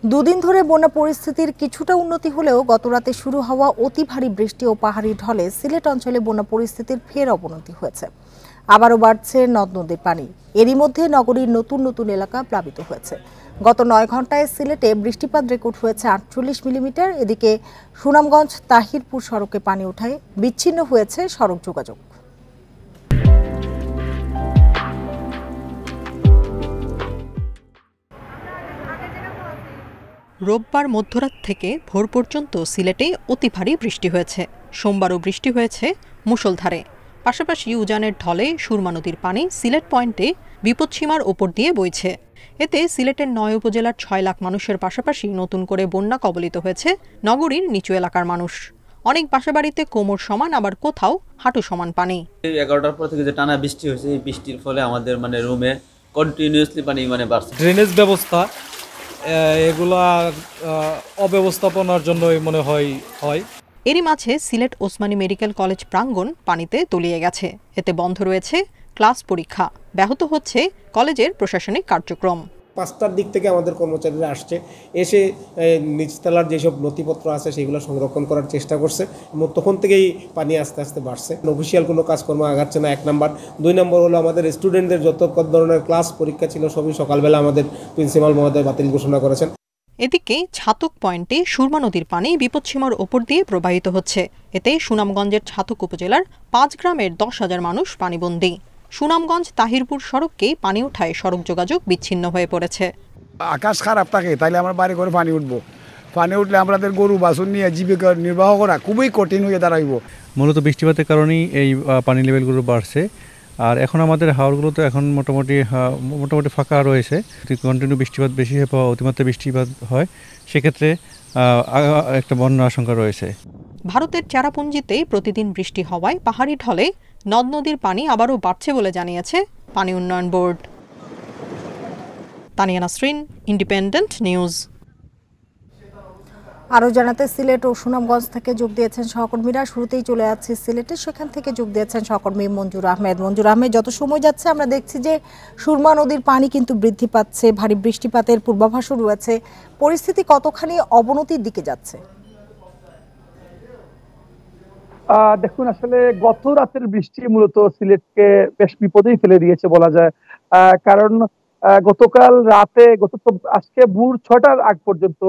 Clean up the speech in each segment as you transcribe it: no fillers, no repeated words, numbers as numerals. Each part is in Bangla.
দুদিন ধরে বন্যা পরিস্থিতির কিছুটা উন্নতি হলেও গতরাতে শুরু হওয়া অতি ভারী বৃষ্টি ও পাহাড়ি ঢলে সিলেট অঞ্চলে বন্যা পরিস্থিতির ফের অবনতি হয়েছে। আবারও বাড়ছে নদ নদীর পানি। এরই মধ্যে নগরীর নতুন নতুন এলাকা প্লাবিত হয়েছে। গত 9 ঘন্টায় সিলেটে বৃষ্টিপাত রেকর্ড হয়েছে 48 মিলিমিটার। এদিকে সুনামগঞ্জ তাহিরপুর সড়কে পানি ওঠায় বিচ্ছিন্ন হয়েছে সড়ক যোগাযোগ। রোববার মধ্যরাত থেকে ভোর পর্যন্ত সিলেটে অতি ভারী বৃষ্টি হয়েছে। সোমবারও বৃষ্টি হয়েছে মুষলধারে। পাশাপাশি উজানের ঢলে সুরমা নদীর পানি সিলেট পয়েন্টে বিপদসীমার ওপর দিয়ে বইছে। এতে সিলেটের 9 উপজেলার 6 লাখ মানুষের পাশাপাশি নতুন করে বন্যা কবলিত হয়েছে নগরীর নিচু এলাকার মানুষ। অনেক বাসাবাড়িতে কোমর সমান, আবার কোথাও হাঁটু সমান পানি। 11টার পর থেকে যে টানা বৃষ্টি হয়েছে, এই বৃষ্টির ফলে আমাদের রুমে কন্টিনিউয়াসলি পানি বাড়ছে। ড্রেনেজ ব্যবস্থা এগুলা অব্যবস্থাপনার জন্যই মনে হয়। এরই মাঝে সিলেট ওসমানী মেডিকেল কলেজ প্রাঙ্গণ পানিতে তলিয়ে গেছে। এতে বন্ধ রয়েছে ক্লাস পরীক্ষা, ব্যাহত হচ্ছে কলেজের প্রশাসনিক কার্যক্রম। 5টার দিক থেকে আমাদের কর্মচারীরা আসছে, এসে নিচতলার যেসব নথিপত্র আছে সেগুলো সংরক্ষণ করার চেষ্টা করছে এবং তখন থেকেই পানি আস্তে আস্তে বাড়ছে। অফিসিয়াল কোনো কাজকর্ম আগাচ্ছে না, 1 নাম্বার। 2 নম্বর হলো আমাদের স্টুডেন্টদের যত ধরনের ক্লাস পরীক্ষা ছিল সবই সকালবেলা আমাদের প্রিন্সিপাল মহোদয় বাতিল ঘোষণা করেছেন। এদিকে ছাতক পয়েন্টে সুরমা নদীর পানি বিপদসীমার ওপর দিয়ে প্রবাহিত হচ্ছে। এতে সুনামগঞ্জের ছাতক উপজেলার 5 গ্রামের 10,000 মানুষ পানিবন্দী। সুনামগঞ্জ তাহিরপুর সড়ককে পানি ওঠায় সড়ক যোগাযোগ বিচ্ছিন্ন হয়ে পড়েছে। আকাশ খারাপ থাকে তাইলে আমার বাড়ি করে পানি উঠবো, পানি উঠলে আমাদের গরু বাছুর নিয়ে জীবিকা নির্বাহ করা খুবই কঠিন হয়ে দাঁড়াইব। মূলত বৃষ্টিপাতের কারণেই এই পানি লেভেলগুলো বাড়ছে। আর এখন আমাদের হাওরগুলো তো এখন মোটামুটি ফাঁকা রয়েছে। কন্টিনিউ বৃষ্টিপাত বেশি হয়ে পাওয়া, অতিমাত্রা বৃষ্টিপাত হয়, সেক্ষেত্রে একটা বন্যা আশঙ্কা রয়েছে। ভারতের চেরাপুঞ্জিতে প্রতিদিন বৃষ্টি হওয়ায় পাহাড়ি ঢলে নদ নদীর পানি আবারও বাড়ছে বলে জানিয়েছে পানি উন্নয়ন board. Tania Nasrin, independent news. আরও জানাতে সিলেট ও সুনামগঞ্জ থেকে যোগ দিয়েছেন সহকর্মীরা। শুরুতেই চলে যাচ্ছে সিলেটে, সেখান থেকে যোগ দিয়েছেন সহকর্মী মঞ্জুর আহমেদ। যত সময় যাচ্ছে আমরা দেখছি যে সুরমা নদীর পানি কিন্তু বৃদ্ধি পাচ্ছে, ভারী বৃষ্টিপাতের পূর্বাভাসও রয়েছে। পরিস্থিতি কতখানি অবনতির দিকে যাচ্ছে? দেখুন, আসলে গত রাতের বৃষ্টি মূলত সিলেটকে বেশ বিপদেই ফেলে দিয়েছে বলা যায়। কারণ গতকাল রাতে আজকে ভোর 6টার আগ পর্যন্ত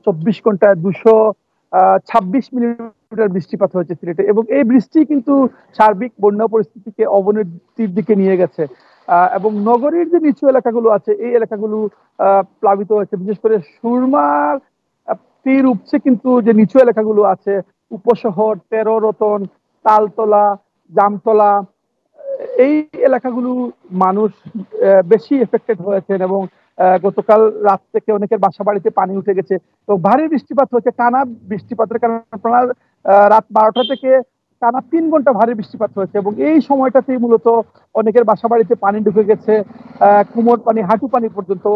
24 ঘন্টায় 226 মিলিমিটার বৃষ্টিপাত হয়েছে সিলেটে, এবং এই বৃষ্টি কিন্তু সার্বিক বন্যা পরিস্থিতিকে অবনতির দিকে নিয়ে গেছে। এবং নগরীর যে নিচু এলাকাগুলো আছে এই এলাকাগুলো প্লাবিত হয়েছে। বিশেষ করে সুরমার তীর উপচে কিন্তু যে নিচু এলাকাগুলো আছে, উপশহর, 13 রতন, তালতলা, জামতলা, এই এলাকাগুলো মানুষ বেশি এফেক্টেড হয়েছেন এবং গতকাল রাত থেকে অনেকের বাসা বাড়িতে পানি উঠে গেছে। তো ভারী বৃষ্টিপাত হয়েছে, টানা বৃষ্টিপাতের কারণে রাত 12টা থেকে টানা 3 ঘন্টা ভারী বৃষ্টিপাত হয়েছে এবং এই সময়টাতেই মূলত অনেকের বাসা বাড়িতে পানি ঢুকে গেছে। কোমর পানি, হাঁটু পানি পর্যন্ত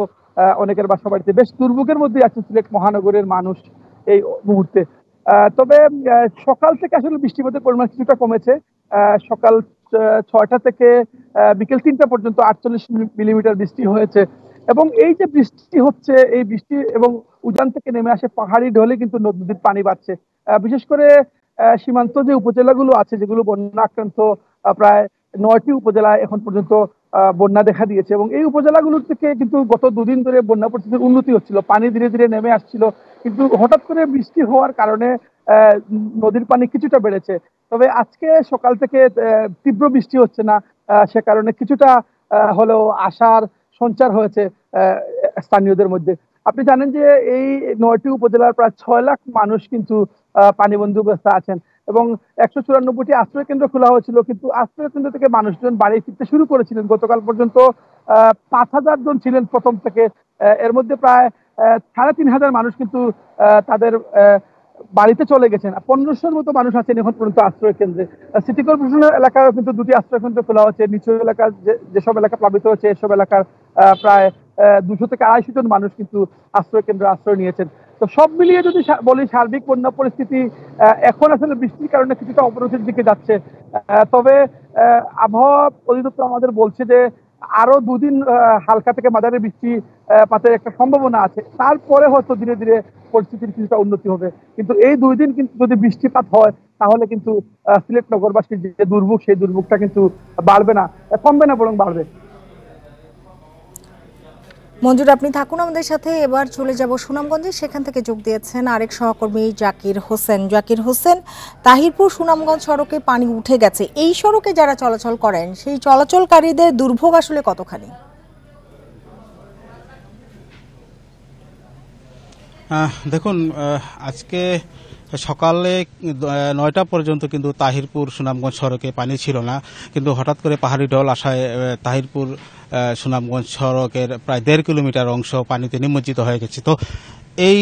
অনেকের বাসা বাড়িতে। বেশ দুর্ভোগের মধ্যে আছে সিলেট মহানগরের মানুষ এই মুহূর্তে। তবে সকাল থেকে আসলে বৃষ্টিপাতের পরিমাণ কিছুটা কমেছে। সকাল 6টা থেকে বিকেল 3টা পর্যন্ত 48 মিলিমিটার বৃষ্টি হয়েছে এবং এই যে বৃষ্টি হচ্ছে, এই বৃষ্টি এবং উজান থেকে নেমে আসে পাহাড়ি ঢলে কিন্তু নদীর পানি বাড়ছে। বিশেষ করে সীমান্ত যে উপজেলাগুলো আছে, যেগুলো বন্যা আক্রান্ত, প্রায় 9টি উপজেলায় এখন পর্যন্ত বন্যা দেখা দিয়েছে এবং এই উপজেলাগুলোর থেকে কিন্তু গত 2 দিন ধরে বন্যা পরিস্থিতির উন্নতি হচ্ছিল, পানি ধীরে ধীরে নেমে আসছিল। কিন্তু হঠাৎ করে বৃষ্টি হওয়ার কারণে নদীর পানি কিছুটা বেড়েছে। তবে আজকে সকাল থেকে তীব্র বৃষ্টি হচ্ছে না, সে কারণে কিছুটা হলেও আশার সঞ্চার হয়েছে স্থানীয়দের মধ্যে। আপনি জানেন যে এই 9টি উপজেলার প্রায় 6 লাখ মানুষ কিন্তু পানিবন্দী অবস্থায় আছেন এবং 194টি আশ্রয় কেন্দ্র খোলা হয়েছিল, কিন্তু আশ্রয় কেন্দ্র থেকে মানুষজন বাড়ি ফিরতে শুরু করেছিলেন। গতকাল পর্যন্ত 5,000 জন ছিলেন প্রথম থেকে, এর মধ্যে প্রায় 3,500 মানুষ কিন্তু তাদের বাড়িতে চলে গেছেন। 1500-র মতো মানুষ আছেন এখন পর্যন্ত আশ্রয় কেন্দ্রে। সিটি কর্পোরেশনের এলাকায় কিন্তু 2টি আশ্রয় কেন্দ্র খোলা হচ্ছে। নিচু এলাকার যেসব এলাকা প্লাবিত হচ্ছে এসব এলাকার প্রায় 200 থেকে 250 জন মানুষ কিন্তু আশ্রয় কেন্দ্রে আশ্রয় নিয়েছেন। তো সব মিলিয়ে যদি বলি, সার্বিক বন্যা পরিস্থিতি এখন আসলে বৃষ্টির কারণে কিছুটা অবনতির দিকে যাচ্ছে। তবে আবহাওয়া অধিদপ্তর আমাদের বলছে যে আরো দুদিন হালকা থেকে মাঝারি বৃষ্টিপাতের একটা সম্ভাবনা আছে, তারপরে হয়তো ধীরে ধীরে পরিস্থিতির কিছুটা উন্নতি হবে। কিন্তু এই 2 দিন কিন্তু যদি বৃষ্টিপাত হয় তাহলে কিন্তু সিলেট নগরবাসীর যে দুর্ভোগ, সেই দুর্ভোগটা কিন্তু বাড়বে না, কমবে না, বরং বাড়বে। মঞ্জুর, আপনি থাকুন আমাদের সাথে। এবার চলে যাব সুনামগঞ্জে, সেখান থেকে যোগ দিয়েছেন আরেক সহকর্মী জাকির হোসেন। জাকির হোসেন, তাহিরপুর সুনামগঞ্জ সড়কে পানি উঠে গেছে, এই সড়কে যারা চলাচল করেন সেই চলাচলকারীদের দুর্ভোগ আসলে কতখানি? দেখুন, আজকে সকালে 9টা পর্যন্ত কিন্তু তাহিরপুর সুনামগঞ্জ সড়কে পানি ছিল না, কিন্তু হঠাৎ করে পাহাড়ি ঢল আসায় তাহিরপুর সুনামগঞ্জ সড়কের প্রায় 1.5 কিলোমিটার অংশ পানিতে নিমজ্জিত হয়ে গেছে। তো এই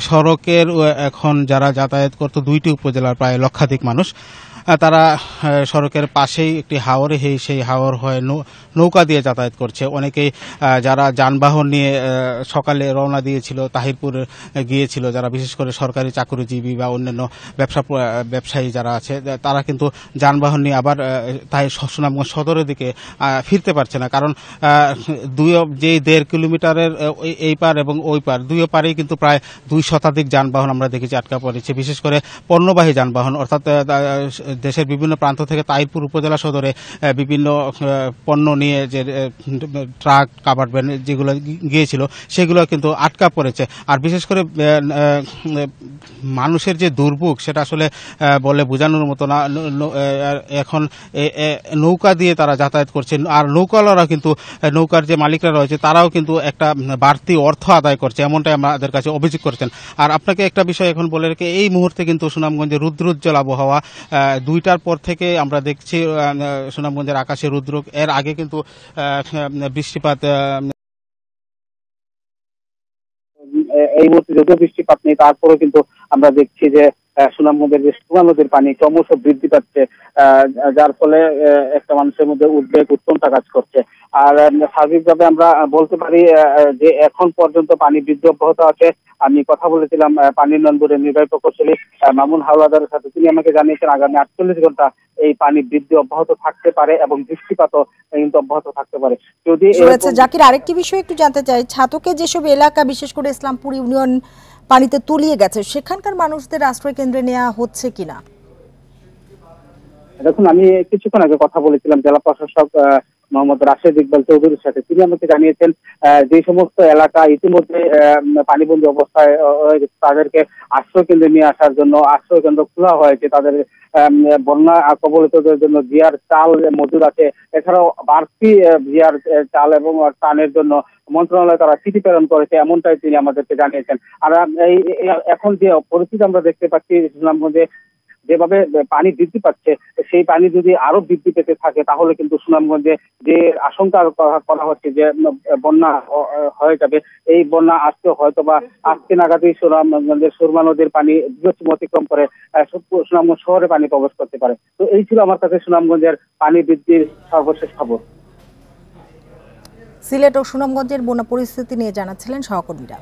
সড়কের এখন যারা যাতায়াত করতো 2টি উপজেলার প্রায় লক্ষাধিক মানুষ, তারা সড়কের পাশেই একটি হাওর, সেই হাওর হয়ে নৌকা দিয়ে যাতায়াত করছে। অনেকেই যারা যানবাহন নিয়ে সকালে রওনা দিয়েছিল, তাহিরপুর গিয়েছিল, যারা বিশেষ করে সরকারি চাকরিজীবী বা অন্যান্য ব্যবসায়ী যারা আছে, তারা কিন্তু যানবাহন নিয়ে আবার তাই সুনামগঞ্জ সদরের দিকে ফিরতে পারছে না, কারণ যে 1.5 কিলোমিটারের এই পার এবং ওই পার, দুই পারেই কিন্তু প্রায় 2 শতাধিক যানবাহন আমরা দেখেছি আটকা পড়েছে, বিশেষ করে পণ্যবাহী যানবাহন, অর্থাৎ দেশের বিভিন্ন প্রান্ত থেকে তাহিরপুর উপজেলা সদরে বিভিন্ন পণ্য নিয়ে যে ট্রাক, কাভার্ড ভ্যান যেগুলো গিয়েছিল সেগুলো কিন্তু আটকা পড়েছে। আর বিশেষ করে মানুষের যে দুর্ভোগ সেটা আসলে বলে বোঝানোর মতো না। এখন নৌকা দিয়ে তারা যাতায়াত করছে, আর নৌকাওয়ালারা কিন্তু, নৌকার যে মালিকরা রয়েছে তারাও কিন্তু একটা বাড়তি অর্থ আদায় করছে, এমনটাই আমাদের কাছে অভিযোগ করেছেন। আর আপনাকে একটা বিষয় এখন বলে রেখে, এই মুহূর্তে কিন্তু সুনামগঞ্জে রুদ্রোজ্জ্বল আবহাওয়া। 2টার পর থেকে আমরা দেখছি সুনামগঞ্জের আকাশে রুদ্র। এর আগে কিন্তু বৃষ্টিপাত, এই মুহূর্তে যদিও বৃষ্টিপাত নেই, তারপরেও কিন্তু আমরা দেখছি যে সুনামগঞ্জের যে সুরমা নদীর পানি ক্রমশ বৃদ্ধি পাচ্ছে, যার ফলে একটা মানুষের মধ্যে উদ্বেগ, উৎকণ্ঠা কাজ করছে। আর সার্বিকভাবে আমরা বলতে পারি যে এখন পর্যন্ত পানি বৃদ্ধি অব্যাহত আছে। আমি কথা বলেছিলাম পানি উন্নয়ন বোর্ডের নির্বাহী প্রকৌশলী মামুন হাওলাদারের সাথে, তিনি আমাকে জানিয়েছেন আগামী 48 ঘন্টা এই পানি বৃদ্ধি অব্যাহত থাকতে পারে এবং বৃষ্টিপাতও কিন্তু অব্যাহত থাকতে পারে। যদি জাকির, আরেকটি বিষয় একটু জানতে চাই, ছাতকে যেসব এলাকা বিশেষ করে ইসলামপুর ইউনিয়ন পানিতে তলিয়ে গেছে, সেখানকার মানুষদের আশ্রয় কেন্দ্রে নেওয়া হচ্ছে কিনা? দেখুন, আমি কিছুক্ষণ আগে কথা বলেছিলাম জেলা প্রশাসক মোহাম্মদ রাশেদ ইকবাল চৌধুরীর সাথে। তিনি আমাকে জানিয়েছেন যে সমস্ত এলাকা ইতিমধ্যে পানিবন্দী অবস্থায় তাদেরকে আশ্রয় কেন্দ্রে নিয়ে আসার জন্য আশ্রয় কেন্দ্র খোলা হয়েছে। তাদের বন্যা কবলিতদের জন্য জিয়ার চাল মজুদ আছে, এছাড়াও বাড়তি জিয়ার চাল এবং ত্রাণের জন্য মন্ত্রণালয় তারা চিঠি প্রেরণ করেছে, এমনটাই তিনি আমাদেরকে জানিয়েছেন। আর এই এখন যে পরিস্থিতি আমরা দেখতে পাচ্ছি সুনামগঞ্জে, যেভাবে পানি বৃদ্ধি পাচ্ছে, সেই পানি যদি আরো বৃদ্ধি পেতে থাকে তাহলে কিন্তু সুনামগঞ্জে যে আশঙ্কা করা হচ্ছে যে বন্যা হয়ে যাবে, এই বন্যা আজকে হয়তো বা আজকে নাগাদই সুনামগঞ্জের সুরমা নদীর পানি বিপদ অতিক্রম করে সুনামগঞ্জ শহরে পানি প্রবেশ করতে পারে। তো এই ছিল আমার কাছে সুনামগঞ্জের পানি বৃদ্ধির সর্বশেষ খবর। সিলেট ও সুনামগঞ্জের বন্যা পরিস্থিতি নিয়ে জানাচ্ছিলেন সহকর্মীরা।